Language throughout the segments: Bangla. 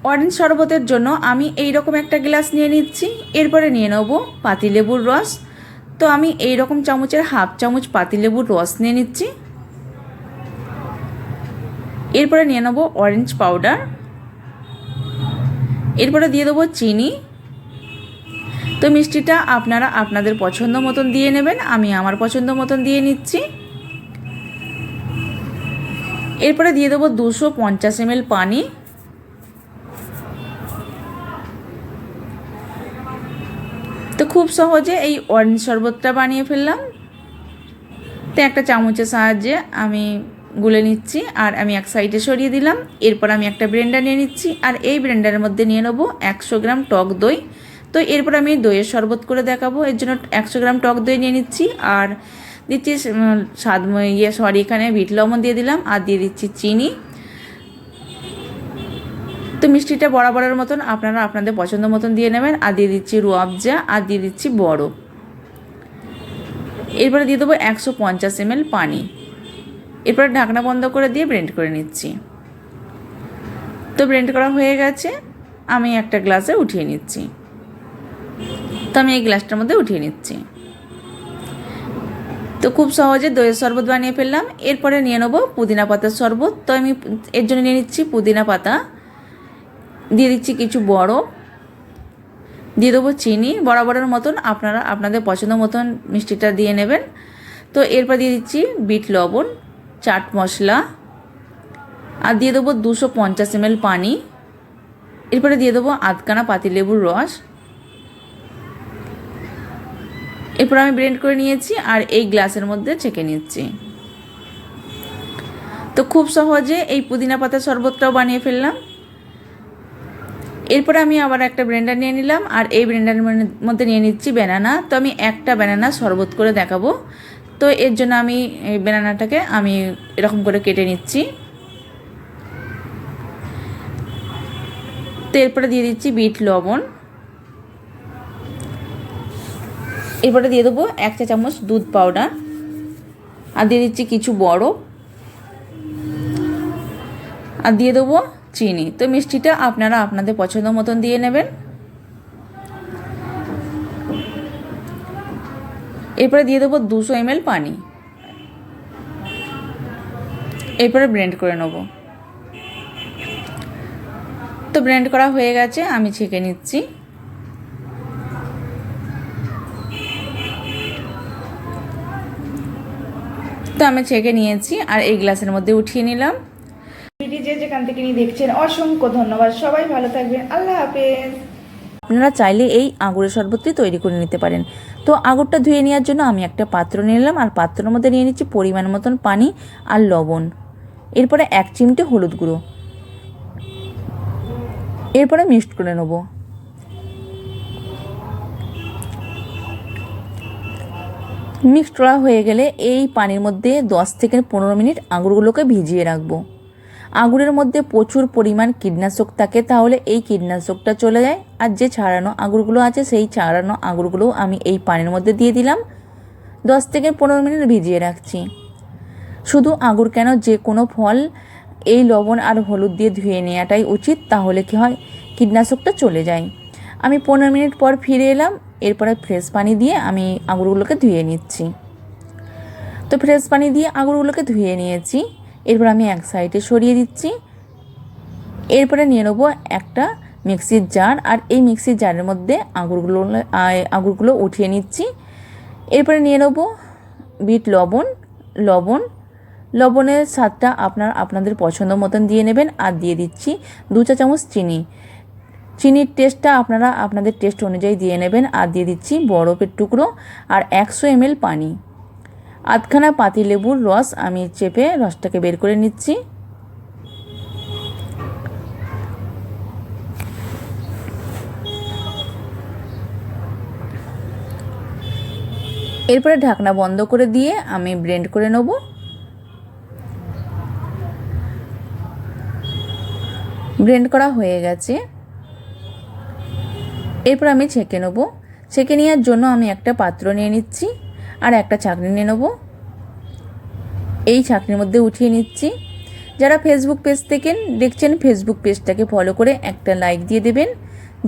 অরেঞ্জ শরবতের জন্য আমি এই রকম একটা গ্লাস নিয়ে নিচ্ছি। এরপরে নিয়ে নেব পাতিলেবুর রস। তো আমি এই রকম চামচের হাফ চামচ পাতিলেবুর রস নিয়ে নিচ্ছি। এরপরে নিয়ে নেব অরেঞ্জ পাউডার। এরপরে দিয়ে দেবো চিনি। তো মিষ্টিটা আপনারা আপনাদের পছন্দ মতন দিয়ে নেবেন, আমি আমার পছন্দ মতন দিয়ে নিচ্ছি। এরপরে দিয়ে দেবো 250 ml পানি। তো খুব সহজে এই অরেঞ্জ শরবতটা বানিয়ে ফেললাম। তো একটা চামচের সাহায্যে আমি গুলে নিচ্ছি আর আমি এক সাইডে সরিয়ে দিলাম। এরপর আমি একটা ব্লেন্ডার নিয়ে নিচ্ছি আর এই ব্লেন্ডারের মধ্যে নিয়ে নেবো 100 গ্রাম টক দই। তো এরপর আমি দইয়ের শরবত করে দেখাবো, এর জন্য 100 গ্রাম টক দই নিয়ে নিচ্ছি আর দিচ্ছি এখানে বিট লবণ দিয়ে দিলাম আর দিয়ে দিচ্ছি চিনি। তো মিষ্টিটা বরাবরের মতন আপনারা আপনাদের পছন্দ মতন দিয়ে নেবেন আর দিয়ে দিচ্ছি রুয়াবজা আর দিয়ে দিচ্ছি বরফ। এরপরে দিয়ে দেবো 150 ml পানি। এরপরে ঢাকনা বন্ধ করে দিয়ে ব্লেন্ড করে নিচ্ছি। তো ব্লেন্ড করা হয়ে গেছে, আমি একটা গ্লাসে উঠিয়ে নিচ্ছি। তো আমি এই গ্লাসটার মধ্যে উঠিয়ে নিচ্ছি। তো খুব সহজে দইয়ের শরবত বানিয়ে ফেললাম। এরপরে নিয়ে নেবো পুদিনা পাতার শরবত। তো আমি এর জন্য নিয়ে নিচ্ছি পুদিনা পাতা, দিয়ে দিচ্ছি কিছু বরফ, দিয়ে দেবো চিনি বরাবরের মতন, আপনারা আপনাদের পছন্দ মতন মিষ্টিটা দিয়ে নেবেন। তো এরপর দিয়ে দিচ্ছি বিট লবণ, চাট মশলা আর দিয়ে দেবো 250 ml পানি। এরপরে দিয়ে দেবো আধখানা পাতিলেবুর রস। এরপর আমি ব্লেন্ড করে নিয়েছি আর এই গ্লাসের মধ্যে ছেঁকে নিচ্ছি। তো খুব সহজে এই পুদিনা পাতার শরবতটাও বানিয়ে ফেললাম। এরপরে আমি আবার একটা ব্লেন্ডার নিয়ে নিলাম আর এই ব্লেন্ডারের মধ্যে নিয়ে নিচ্ছি ব্যানানা। তো আমি একটা ব্যানানা শরবত করে দেখাবো। তো এর জন্য আমি এই ব্যানানাটাকে আমি এরকম করে কেটে নিচ্ছি। তো এরপরে দিয়ে দিচ্ছি বিট লবণ। এরপরে দিয়ে দেবো 1 চা চামচ দুধ পাউডার আর দিয়ে দিচ্ছি কিছু বরফ আর দিয়ে দেবো চিনি। তো মিষ্টিটা আপনারা আপনাদের পছন্দ মতন দিয়ে নেবেন। এরপরে দিয়ে দেবো 200 ml পানি। এরপরে ব্লেন্ড করে নেব। তো ব্লেন্ড করা হয়ে গেছে, আমি ছেঁকে নিচ্ছি। তো আমি ছেঁকে নিয়েছি আর এই গ্লাসের মধ্যে উঠিয়ে নিলাম। ভিডিও যে যেখান থেকে নিয়ে দেখছেন অসংখ্য ধন্যবাদ। সবাই ভালো থাকবেন, আল্লাহ হাফেজ। আপনারা চাইলে এই আঙুরের শরবতটি তৈরি করে নিতে পারেন। তো আঙুরটা ধুয়ে নেওয়ার জন্য আমি একটা পাত্র নিয়ে নিলাম আর পাত্রের মধ্যে নিয়ে নিচ্ছি পরিমাণ মতন পানি আর লবণ। এরপরে 1 চিমটে হলুদ গুঁড়ো। এরপরে মিক্সড করে নেব। মিক্সড করা হয়ে গেলে এই পানির মধ্যে 10 থেকে 15 মিনিট আঙুরগুলোকে ভিজিয়ে রাখবো। আঙুরের মধ্যে প্রচুর পরিমাণ কীটনাশক থাকে, তাহলে এই কীটনাশকটা চলে যায়। আর যে ছাড়ানো আঙুরগুলো আছে সেই ছাড়ানো আঙুরগুলোও আমি এই পানির মধ্যে দিয়ে দিলাম। 10 থেকে 15 মিনিট ভিজিয়ে রাখছি। শুধু আঙুর কেন, যে কোনো ফল এই লবণ আর হলুদ দিয়ে ধুয়ে নেওয়াটাই উচিত, তাহলে কি হয় কীটনাশকটা চলে যায়। আমি 15 মিনিট পর ফিরে এলাম। এরপরে ফ্রেশ পানি দিয়ে আমি আঙুরগুলোকে ধুয়ে নিচ্ছি। তো ফ্রেশ পানি দিয়ে আঙুরগুলোকে ধুয়ে নিয়েছি। এরপর আমি এক সাইডে সরিয়ে দিচ্ছি। এরপরে নিয়ে নেবো একটা মিক্সির জার আর এই মিক্সির জারের মধ্যে আঙুরগুলো উঠিয়ে নিচ্ছি। এরপরে নিয়ে নেবো বিট লবণের স্বাদটা আপনাদের পছন্দ মতন দিয়ে নেবেন আর দিয়ে দিচ্ছি 2 চা চামচ চিনি। চিনির টেস্টটা আপনারা আপনাদের টেস্ট অনুযায়ী দিয়ে নেবেন আর দিয়ে দিচ্ছি বরফের টুকরো আর 100 ml পানি। আধখানা পাতিলেবুর রস আমি চেপে রসটাকে বের করে নিচ্ছি। এরপরে ঢাকনা বন্ধ করে দিয়ে আমি ব্লেন্ড করে নেব। ব্লেন্ড করা হয়ে গেছে। এরপর আমি ছেঁকে নেব। ছেঁকে নেওয়ার জন্য আমি একটা পাত্র নিয়ে নিচ্ছি আর একটা ছাঁকনি নিয়ে নেব। এই ছাঁকনির মধ্যে উঠিয়ে নিচ্ছি। যারা ফেসবুক পেজ থেকে দেখছেন ফেসবুক পেজটাকে ফলো করে একটা লাইক দিয়ে দেবেন।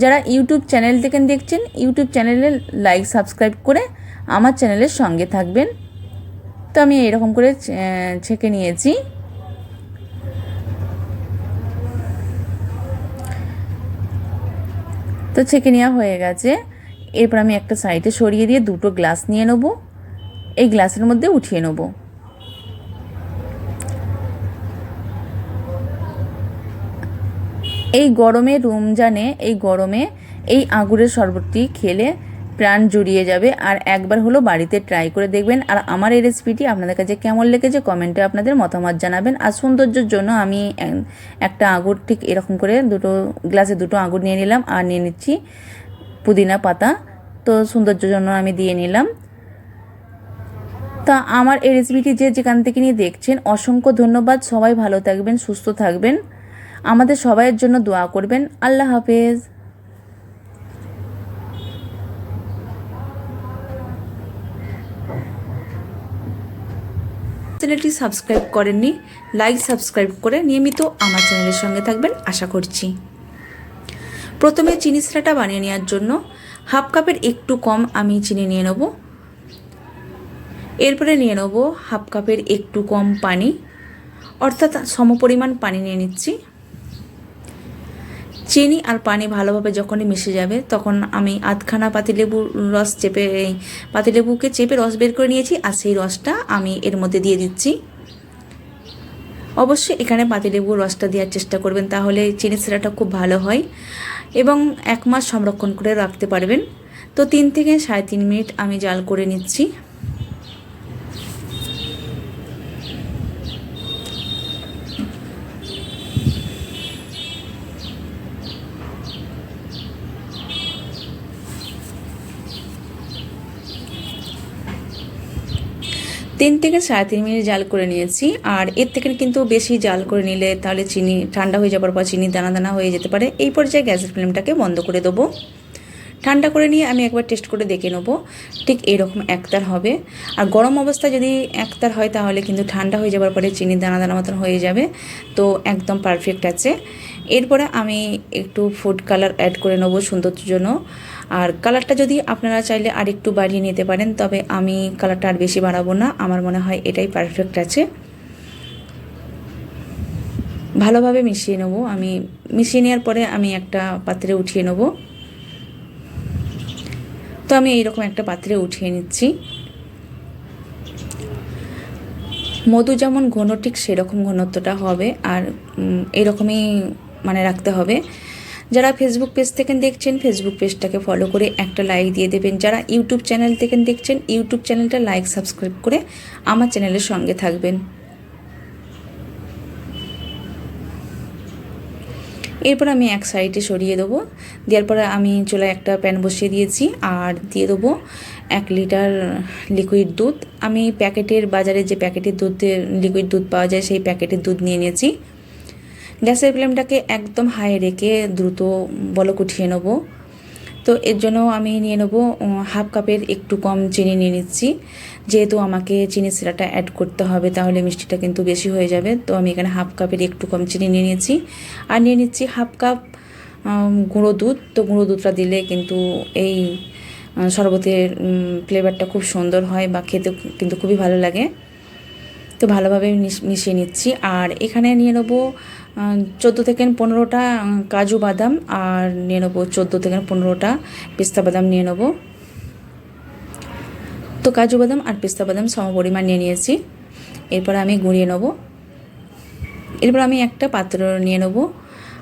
যারা ইউটিউব চ্যানেল থেকে দেখছেন ইউটিউব চ্যানেলে লাইক সাবস্ক্রাইব করে আমার চ্যানেলের সঙ্গে থাকবেন। তো আমি এরকম করে ছেঁকে নিয়েছি। তো ছেঁকে নেওয়া হয়ে গেছে। এরপর আমি একটা সাইডে সরিয়ে দিয়ে দুটো গ্লাস নিয়ে নেব, এই গ্লাসের মধ্যে উঠিয়ে নেব। এই গরমে রমজানে এই গরমে এই আঙুরের শরবতটি খেলে প্রাণ জুড়িয়ে যাবে। আর একবার হলো বাড়িতে ট্রাই করে দেখবেন। আর আমার এই রেসিপিটি আপনাদের কাছে কেমন লেগেছে কমেন্টে আপনাদের মতামত জানাবেন। আর সৌন্দর্যের জন্য আমি একটা আঙুর ঠিক এরকম করে গ্লাসে দুটো আঙুর নিয়ে নিলাম আর নিয়ে নিচ্ছি পুদিনা পাতা। তো সৌন্দর্যের জন্য আমি দিয়ে নিলাম। তা আমার এই রেসিপিটি যেখান থেকে নিয়ে দেখছেন অসংখ্য ধন্যবাদ। সবাই ভালো থাকবেন, সুস্থ থাকবেন, আমাদের সবাইয়ের জন্য দোয়া করবেন। আল্লাহ হাফেজ। চ্যানেলটি সাবস্ক্রাইব করেননি, লাইক সাবস্ক্রাইব করে নিয়মিত আমার চ্যানেলের সঙ্গে থাকবেন আশা করছি। প্রথমে চিনি শিরাটা বানিয়ে নেওয়ার জন্য হাফ কাপের একটু কম আমি চিনি নিয়ে নেব। এরপরে নিয়ে নেব হাফ কাপের একটু কম পানি, অর্থাৎ সমপরিমাণ পানি নিয়ে নিচ্ছি। চিনি আর পানি ভালোভাবে যখনই মিশে যাবে তখন আমি আধখানা পাতিলেবুর রস পাতিলেবুকে চেপে রস বের করে নিয়েছি আর সেই রসটা আমি এর মধ্যে দিয়ে দিচ্ছি। অবশ্যই এখানে পাতিলেবুর রসটা দেওয়ার চেষ্টা করবেন, তাহলে চিনি শিরাটা খুব ভালো হয় এবং 1 মাস সংরক্ষণ করে রাখতে পারবেন। তো 3 থেকে 3.5 মিনিট আমি জাল করে নিচ্ছি। তিন থেকে 3.5 মিনিট জাল করে নিয়েছি। আর এর থেকে কিন্তু বেশি জাল করে নিলে তাহলে চিনি ঠান্ডা হয়ে যাবার পর চিনি দানা দানা হয়ে যেতে পারে। এই পর্যায়ে গ্যাসের ফ্লেমটাকে বন্ধ করে দেবো। ঠান্ডা করে নিয়ে আমি একবার টেস্ট করে দেখে নেবো ঠিক এরকম একতার হবে। আর গরম অবস্থায় যদি একতার হয় তাহলে কিন্তু ঠান্ডা হয়ে যাবার পরে চিনি দানা দানা মতন হয়ে যাবে। তো একদম পারফেক্ট আছে। এরপরে আমি একটু ফুড কালার অ্যাড করে নেবো সৌন্দর্যের জন্য। আর কালারটা যদি আপনারা চাইলে আর একটু বাড়িয়ে নিতে পারেন, তবে আমি কালারটা আর বেশি বাড়াবো না, আমার মনে হয় এটাই পারফেক্ট আছে। ভালোভাবে মিশিয়ে নেব। আমি মিশিয়ে নেওয়ার পরে আমি একটা পাত্রে উঠিয়ে নেব। তো আমি এইরকম একটা পাত্রে উঠিয়ে নিচ্ছি। মধু যেমন ঘন ঠিক সেরকম ঘনত্বটা হবে আর এরকমই রাখতে হবে। যারা ফেসবুক পেজ থেকে দেখছেন ফেসবুক পেজটাকে ফলো করে একটা লাইক দিয়ে দেবেন। যারা ইউটিউব চ্যানেল থেকে দেখছেন ইউটিউব চ্যানেলটা লাইক সাবস্ক্রাইব করে আমার চ্যানেলের সঙ্গে থাকবেন। এরপর আমি এক সাইডে সরিয়ে দেবো। দেওয়ার পরে আমি চুলায় একটা প্যান বসিয়ে দিয়েছি আর দিয়ে দেবো 1 লিটার লিকুইড দুধ। আমি বাজারে যে প্যাকেটের লিকুইড দুধ পাওয়া যায় সেই প্যাকেটের দুধ নিয়ে নিয়েছি। গ্যাসের ফ্লেমটাকে একদম হাই রেখে দ্রুত বলক উঠিয়ে নেব। তো এর জন্য আমি নিয়ে নেব হাফ কাপের একটু কম চিনি নিয়ে নিচ্ছি। যেহেতু আমাকে চিনি শিরাটা অ্যাড করতে হবে তাহলে মিষ্টিটা কিন্তু বেশি হয়ে যাবে। তো আমি এখানে হাফ কাপের একটু কম চিনি নিয়ে নিয়েছি। আর নিয়ে নিচ্ছি হাফ কাপ গুঁড়ো দুধ। তো গুঁড়ো দুধটা দিলে কিন্তু এই শরবতের ফ্লেভারটা খুব সুন্দর হয় বা খেতে কিন্তু খুবই ভালো লাগে। তো ভালোভাবে মিশিয়ে নিচ্ছি। আর এখানে নিয়ে নেবো 14 থেকে 15টা কাজু বাদাম আর নিয়ে নেবো 14 থেকে 15টা পেস্তা বাদাম নিয়ে নেবো। তো কাজু বাদাম আর পেস্তা বাদাম সমপরিমাণ নিয়ে নিয়েছি। এরপর আমি গুঁড়িয়ে নেব। এরপর আমি একটা পাত্র নিয়ে নেব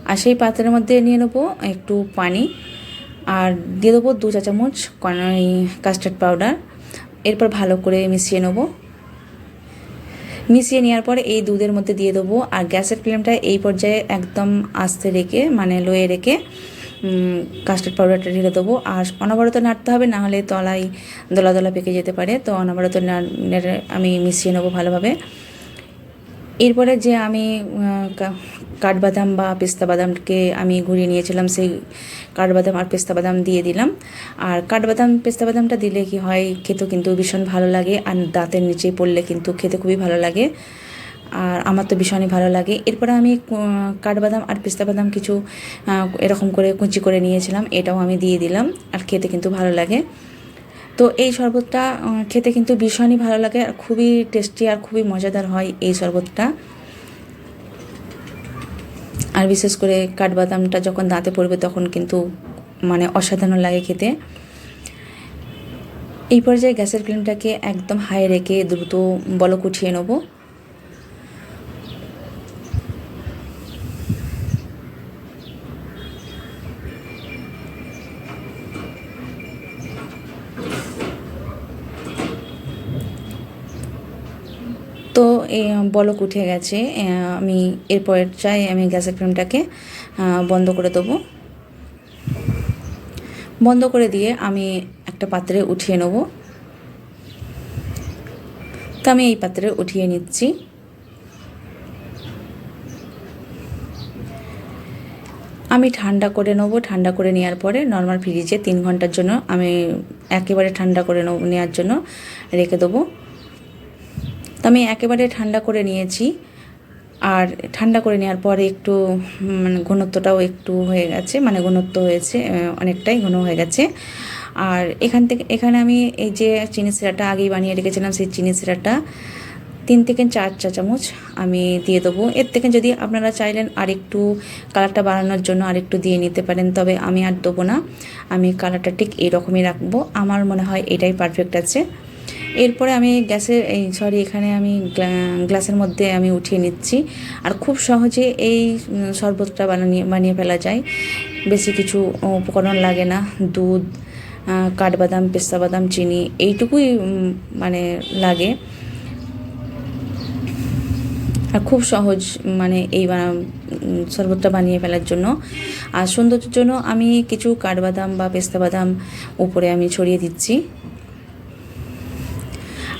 আর সেই পাত্রের মধ্যে নিয়ে নেব একটু পানি আর দিয়ে দেবো 2 চা চামচ কাস্টার্ড পাউডার। এরপর ভালো করে মিশিয়ে নেব। মিশিয়ে নেওয়ার পরে এই দুধের মধ্যে দিয়ে দেবো। আর গ্যাসের ফ্লেমটা এই পর্যায়ে একদম আস্তে রেখে লোয়ে রেখে কাস্টার্ড পাউডারটা ঢেলে দেবো। আর অনবরত নাড়তে হবে, না হলে তলায় দলা দলা পেকে যেতে পারে। তো অনবরত নেড়ে আমি মিশিয়ে নেবো ভালোভাবে। এরপরে যে আমি কাঠবাদাম বা পেস্তা বাদামকে আমি ঘুরিয়ে নিয়েছিলাম সেই কাঠবাদাম আর পেস্তা বাদাম দিয়ে দিলাম। আর কাঠবাদাম পেস্তা বাদামটা দিলে কি হয় খেতে কিন্তু ভীষণ ভালো লাগে আর দাঁতের নিচে পড়লে কিন্তু খেতে খুবই ভালো লাগে। আর আমার তো ভীষণই ভালো লাগে। এরপরে আমি কাঠবাদাম আর পেস্তা বাদাম কিছু এরকম করে কুচি করে নিয়েছিলাম, এটাও আমি দিয়ে দিলাম। আর খেতে কিন্তু ভালো লাগে। তো এই শরবতটা খেতে কিন্তু ভীষণই ভালো লাগে আর খুবই টেস্টি আর খুবই মজাদার হয় এই শরবতটা। আর বিশেষ করে কাঠবাদামটা যখন দাঁতে পড়বে তখন কিন্তু মানে অসাধারণ লাগে খেতে। এই পর্যায়ে গ্যাসের ফ্লেমটাকে একদম হাই রেখে দ্রুত বলক উঠিয়ে নেব। তো বলক উঠে গেছে। আমি এরপর চাই আমি গ্যাসের ফ্লেমটাকে বন্ধ করে দেবো। বন্ধ করে দিয়ে আমি একটা পাত্রে উঠিয়ে নেব। তো আমি এই পাত্রে উঠিয়ে নিচ্ছি। আমি ঠান্ডা করে নেব। ঠান্ডা করে নেওয়ার পরে নর্মাল ফ্রিজে 3 ঘন্টার জন্য আমি একেবারে ঠান্ডা করে নেওয়ার জন্য রেখে দেবো। তো আমি একেবারে ঠান্ডা করে নিয়েছি। আর ঠান্ডা করে নেওয়ার পরে একটু মানে ঘনত্বটাও একটু হয়ে গেছে, মানে ঘনত্ব হয়েছে, অনেকটাই ঘন হয়ে গেছে। আর এখানে আমি এই যে চিনি সিরাটা আগেই বানিয়ে রেখেছিলাম, সেই চিনি সিরাটা 3 থেকে 4 চা চামচ আমি দিয়ে দেবো। এর থেকে যদি আপনারা চাইলেন আর একটু কালারটা বাড়ানোর জন্য আর একটু দিয়ে নিতে পারেন, তবে আমি আর দেবো না। আমি কালারটা ঠিক এইরকমই রাখবো। আমার মনে হয় এটাই পারফেক্ট আছে। এরপরে আমি এখানে আমি গ্লাসের মধ্যে আমি উঠিয়ে নিচ্ছি। আর খুব সহজে এই শরবতটা বানিয়ে ফেলা যায়। বেশি কিছু উপকরণ লাগে না। দুধ, কাঠবাদাম, পেস্তা বাদাম, চিনি, এইটুকুই মানে লাগে। আর খুব সহজ মানে এই শরবতটা বানিয়ে ফেলার জন্য। আর সৌন্দর্যের জন্য আমি কিছু কাঠবাদাম বা পেস্তা বাদাম উপরে আমি ছড়িয়ে দিচ্ছি।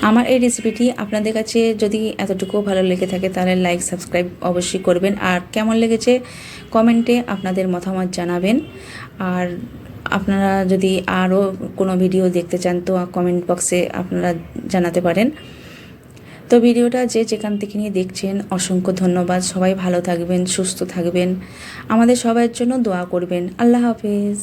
আমার এই রেসিপিটি আপনাদের কাছে যদি এতটুকু ভালো লেগে থাকে তাহলে লাইক সাবস্ক্রাইব অবশ্যই করবেন। আর কেমন লেগেছে কমেন্টে আপনাদের মতামত জানাবেন। আর আপনারা যদি আরও কোনো ভিডিও দেখতে চান তো কমেন্ট বক্সে আপনারা জানাতে পারেন। তো ভিডিওটা যেখান থেকে নিয়ে দেখছেন অসংখ্য ধন্যবাদ। সবাই ভালো থাকবেন, সুস্থ থাকবেন, আমাদের সবার জন্য দোয়া করবেন। আল্লাহ হাফেজ।